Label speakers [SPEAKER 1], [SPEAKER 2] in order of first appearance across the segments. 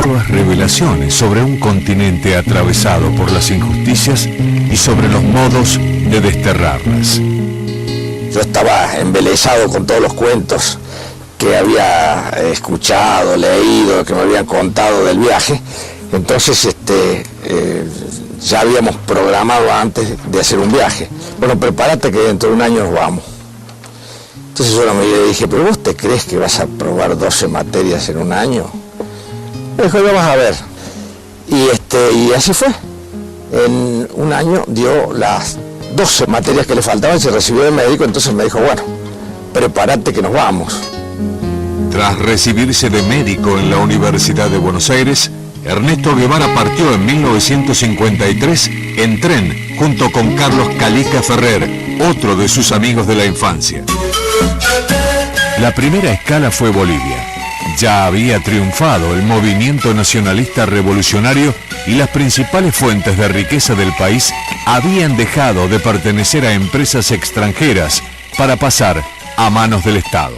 [SPEAKER 1] nuevas revelaciones sobre un continente atravesado por las injusticias y sobre los modos de desterrarlas.
[SPEAKER 2] Yo estaba embelesado con todos los cuentos que había escuchado, leído, que me habían contado del viaje. Entonces ya habíamos programado antes de hacer un viaje. Bueno, prepárate que dentro de un año nos vamos. Entonces yo le dije, ¿pero vos te crees que vas a probar 12 materias en un año? Me dijo, ya vas a ver. Y así fue. En un año dio las 12 materias que le faltaban, se recibió de médico, entonces me dijo, bueno, prepárate que nos vamos.
[SPEAKER 1] Tras recibirse de médico en la Universidad de Buenos Aires, Ernesto Guevara partió en 1953 en tren junto con Carlos Calica Ferrer, otro de sus amigos de la infancia. La primera escala fue Bolivia. Ya había triunfado el movimiento nacionalista revolucionario y las principales fuentes de riqueza del país habían dejado de pertenecer a empresas extranjeras para pasar a manos del Estado.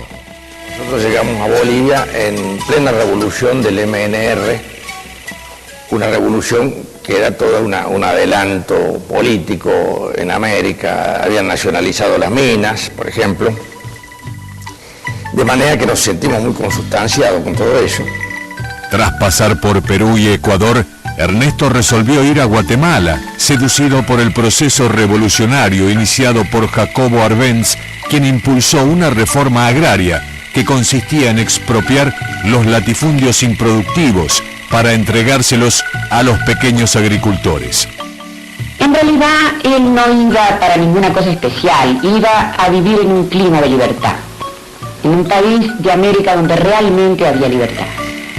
[SPEAKER 2] Nosotros llegamos a Bolivia en plena revolución del MNR, una revolución que era todo un adelanto político en América. Habían nacionalizado las minas, por ejemplo, de manera que nos sentimos muy consustanciados con todo eso.
[SPEAKER 1] Tras pasar por Perú y Ecuador, Ernesto resolvió ir a Guatemala, seducido por el proceso revolucionario iniciado por Jacobo Arbenz, quien impulsó una reforma agraria que consistía en expropiar los latifundios improductivos para entregárselos a los pequeños agricultores.
[SPEAKER 3] En realidad, él no iba para ninguna cosa especial, iba a vivir en un clima de libertad, en un país de América donde realmente había libertad.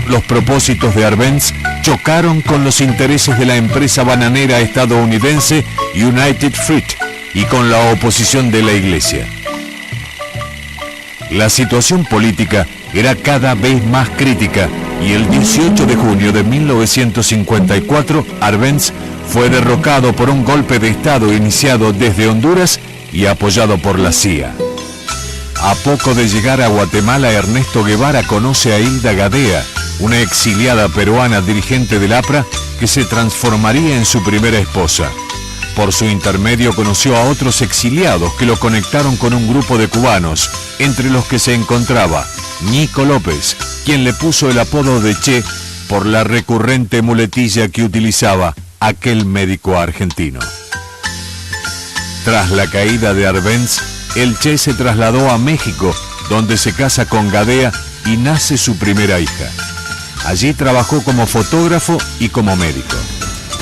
[SPEAKER 1] Los propósitos de Arbenz chocaron con los intereses de la empresa bananera estadounidense United Fruit y con la oposición de la Iglesia. La situación política era cada vez más crítica y el 18 de junio de 1954 Arbenz fue derrocado por un golpe de Estado iniciado desde Honduras y apoyado por la CIA. A poco de llegar a Guatemala, Ernesto Guevara conoce a Hilda Gadea, una exiliada peruana dirigente del APRA que se transformaría en su primera esposa. Por su intermedio conoció a otros exiliados que lo conectaron con un grupo de cubanos, entre los que se encontraba Nico López, quien le puso el apodo de Che por la recurrente muletilla que utilizaba aquel médico argentino. Tras la caída de Arbenz, el Che se trasladó a México, donde se casa con Gadea y nace su primera hija. Allí trabajó como fotógrafo y como médico.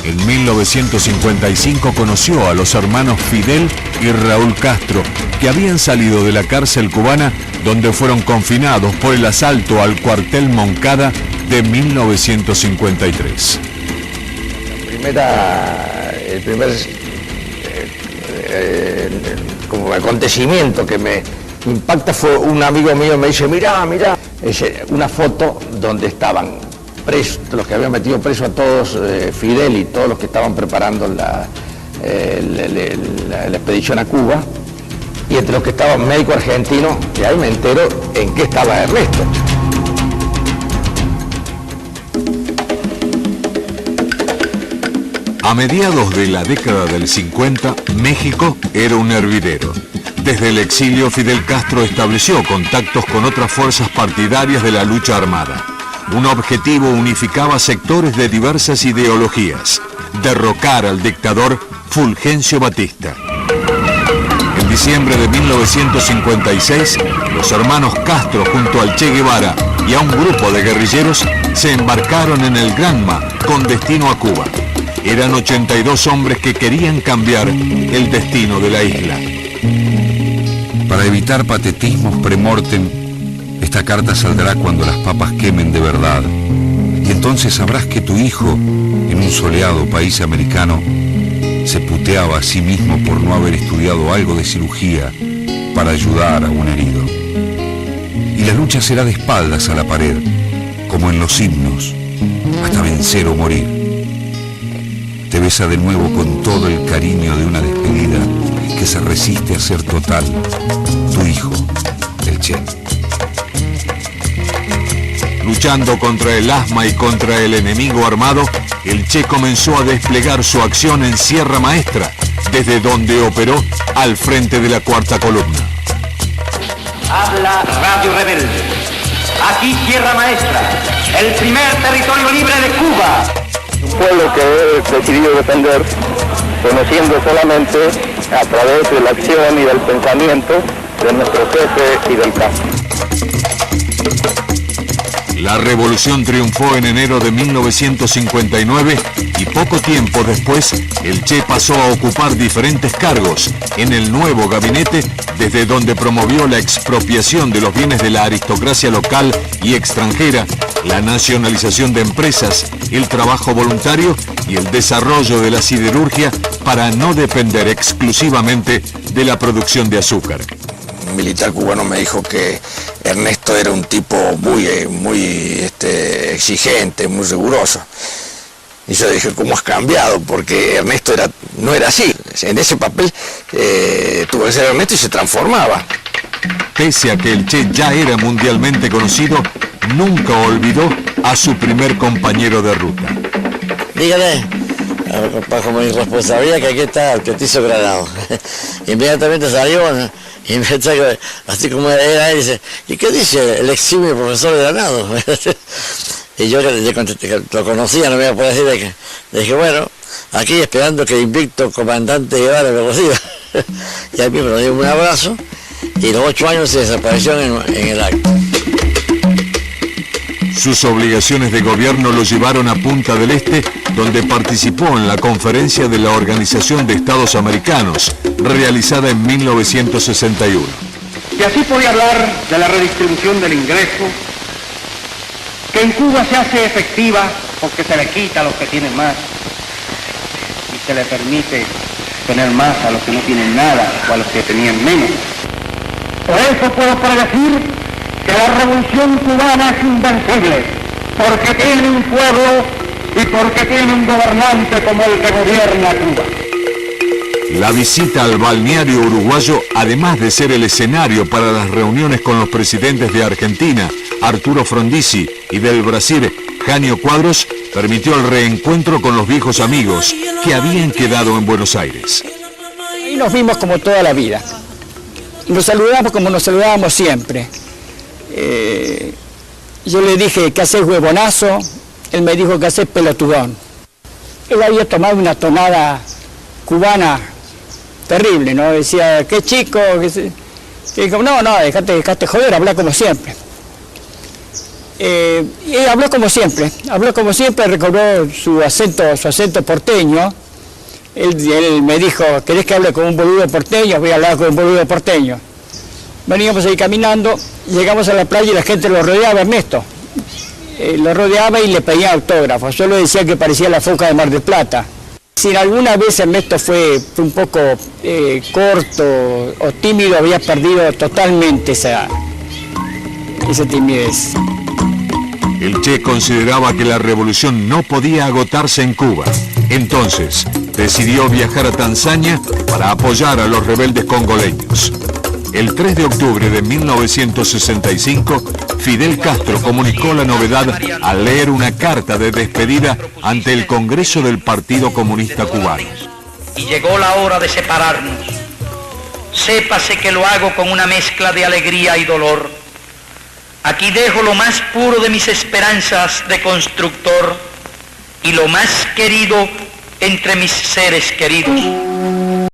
[SPEAKER 1] En 1955 conoció a los hermanos Fidel y Raúl Castro, que habían salido de la cárcel cubana donde fueron confinados por el asalto al cuartel Moncada de 1953.
[SPEAKER 2] El primer como acontecimiento que me impacta fue un amigo mío me dice, mirá, una foto donde estaban presos, los que habían metido preso a todos, Fidel y todos los que estaban preparando la expedición a Cuba, y entre los que estaban médico argentino, y ahí me entero en qué estaba Ernesto.
[SPEAKER 1] A mediados de la década del 50, México era un hervidero. Desde el exilio, Fidel Castro estableció contactos con otras fuerzas partidarias de la lucha armada. Un objetivo unificaba sectores de diversas ideologías: derrocar al dictador Fulgencio Batista. En diciembre de 1956, los hermanos Castro, junto al Che Guevara y a un grupo de guerrilleros, se embarcaron en el Granma con destino a Cuba. Eran 82 hombres que querían cambiar el destino de la isla.
[SPEAKER 4] Para evitar patetismos premortem, esta carta saldrá cuando las papas quemen de verdad. Y entonces sabrás que tu hijo, en un soleado país americano, se puteaba a sí mismo por no haber estudiado algo de cirugía para ayudar a un herido. Y la lucha será de espaldas a la pared, como en los himnos, hasta vencer o morir. Te besa de nuevo con todo el cariño de una despedida que se resiste a ser total. Tu hijo, el Che.
[SPEAKER 1] Luchando contra el asma y contra el enemigo armado, el Che comenzó a desplegar su acción en Sierra Maestra, desde donde operó al frente de la Cuarta Columna.
[SPEAKER 5] Habla Radio Rebelde. Aquí Sierra Maestra, el primer territorio libre de Cuba.
[SPEAKER 6] Un pueblo que he decidido defender, conociendo solamente a través de la acción y del pensamiento de nuestro jefe y del campo.
[SPEAKER 1] La revolución triunfó en enero de 1959 y poco tiempo después el Che pasó a ocupar diferentes cargos en el nuevo gabinete, desde donde promovió la expropiación de los bienes de la aristocracia local y extranjera, la nacionalización de empresas, el trabajo voluntario y el desarrollo de la siderurgia para no depender exclusivamente de la producción de azúcar.
[SPEAKER 2] Un militar cubano me dijo que Ernesto era un tipo muy exigente, muy riguroso. Y yo dije, ¿cómo has cambiado? Porque Ernesto no era así. En ese papel tuvo que ser Ernesto y se transformaba.
[SPEAKER 1] Pese a que el Che ya era mundialmente conocido, nunca olvidó a su primer compañero de ruta.
[SPEAKER 7] Dígale, bajo mi responsabilidad, que aquí está el petizo Granado. Inmediatamente salió, ¿no? Y me trajo, así como era él, dice, ¿y qué dice el eximio profesor de Granado? Y yo le contesté que lo conocía, no me iba a poder decir, le dije, bueno, aquí esperando que el invicto comandante Guevara me reciba. Y a mí me dio un abrazo, y los 8 años se desapareció en el acto.
[SPEAKER 1] Sus obligaciones de gobierno lo llevaron a Punta del Este, donde participó en la conferencia de la Organización de Estados Americanos, realizada en 1961.
[SPEAKER 5] Y así podía hablar de la redistribución del ingreso, que en Cuba se hace efectiva porque se le quita a los que tienen más y se le permite tener más a los que no tienen nada o a los que tenían menos. Por eso puedo predecir que la revolución cubana es invencible, porque tiene un pueblo y porque tiene un gobernante como el que gobierna Cuba.
[SPEAKER 1] La visita al balneario uruguayo, además de ser el escenario para las reuniones con los presidentes de Argentina, Arturo Frondizi, y del Brasil, Jânio Quadros, permitió el reencuentro con los viejos amigos que habían quedado en Buenos Aires.
[SPEAKER 8] Y nos vimos como toda la vida. Nos saludamos como nos saludábamos siempre. Yo le dije, ¿qué haces, huevonazo? Él me dijo, ¿qué haces, pelotudón? Él había tomado una tonada cubana terrible, ¿no? Decía, qué chico, que dijo, no, dejate joder, habla como siempre. Y habló como siempre, recobró su acento porteño. Él me dijo, ¿querés que hable con un boludo porteño? Voy a hablar con un boludo porteño. Veníamos ahí caminando, llegamos a la playa y la gente lo rodeaba, Ernesto. Lo rodeaba y le pedía autógrafos. Yo le decía que parecía la foca de Mar del Plata. Si alguna vez Ernesto fue un poco corto o tímido, había perdido totalmente esa timidez.
[SPEAKER 1] El Che consideraba que la revolución no podía agotarse en Cuba. Entonces, decidió viajar a Tanzania para apoyar a los rebeldes congoleños. El 3 de octubre de 1965, Fidel Castro comunicó la novedad al leer una carta de despedida ante el Congreso del Partido Comunista Cubano.
[SPEAKER 9] Y llegó la hora de separarnos. Sépase que lo hago con una mezcla de alegría y dolor. Aquí dejo lo más puro de mis esperanzas de constructor y lo más querido entre mis seres queridos.